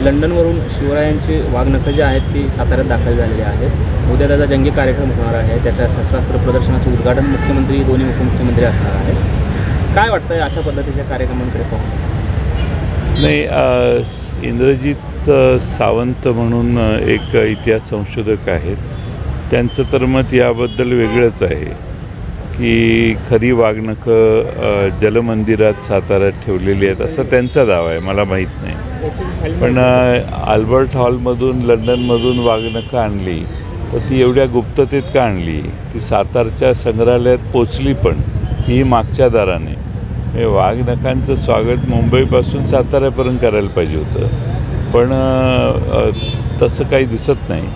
लंडनवरून शिवरायांची वाघनखं जी आहेत ती साताऱ्यात दाखल झालेली आहेत। उद्या त्याचा जंगी कार्यक्रम होणार आहे। त्याच्या शस्त्रास्त्र प्रदर्शनाचे उद्घाटन मुख्यमंत्री, दोन्ही उपमुख्यमंत्री असणार आहेत। काय वाटतं अशा पद्धतीच्या कार्यक्रमांकडे पाहून? नाही, इंद्रजित सावंत म्हणून एक इतिहास संशोधक आहेत, त्यांचं तर मत याबद्दल वेगळंच आहे की खरी वाघनखं जलमंदिरात साताऱ्यात ठेवलेली आहेत असा त्यांचा दावा आहे, मला माहीत नाही। पण अल्बर्ट हॉलमधून लंडनमधून वाघनखं आणली तर ती एवढ्या गुप्ततेत का आणली? ती सातारच्या संग्रहालयात पोचली, पण ती मागच्या दाराने। वाघनखांचं स्वागत मुंबईपासून साताऱ्यापर्यंत करायला पाहिजे होतं, पण तसं काही दिसत नाही।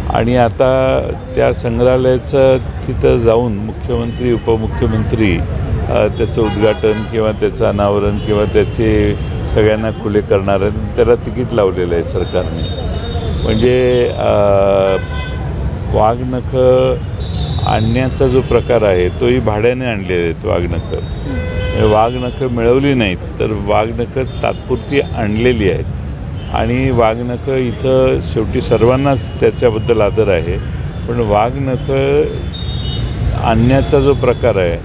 आणि आता त्या संग्रहालयाचं तिथं जाऊन मुख्यमंत्री, उपमुख्यमंत्री त्याचं उद्घाटन किंवा त्याचं अनावरण किंवा त्याचे सगळ्यांना खुले करणार आहेत, त्याला तिकीट लावलेलं आहे सरकारने। म्हणजे वाघनखं आणण्याचा जो प्रकार आहे तोही भाड्याने आणलेले आहेत वाघनखं। वाघनखं मिळवली नाहीत तर वाघनखं तात्पुरती आणलेली आहेत। आणि वाघनखं इथं शेवटी सर्वांनाच त्याच्याबद्दल आदर आहे, पण वाघनखं आणण्याचा जो प्रकार आहे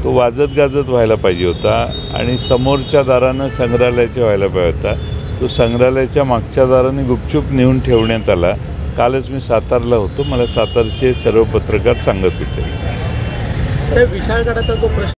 तो वाजत गाजत व्हायला पाहिजे होता आणि समोरच्या दारानं संग्रहालयाचे व्हायला पाहिजे होता। तो संग्रहालयाच्या मागच्या दाराने गुपचूप नेऊन ठेवण्यात आला। कालच मी सातारला होतो, मला सातारचे सर्व पत्रकार सांगत होते। विशाळगडाचा जो प्रश्न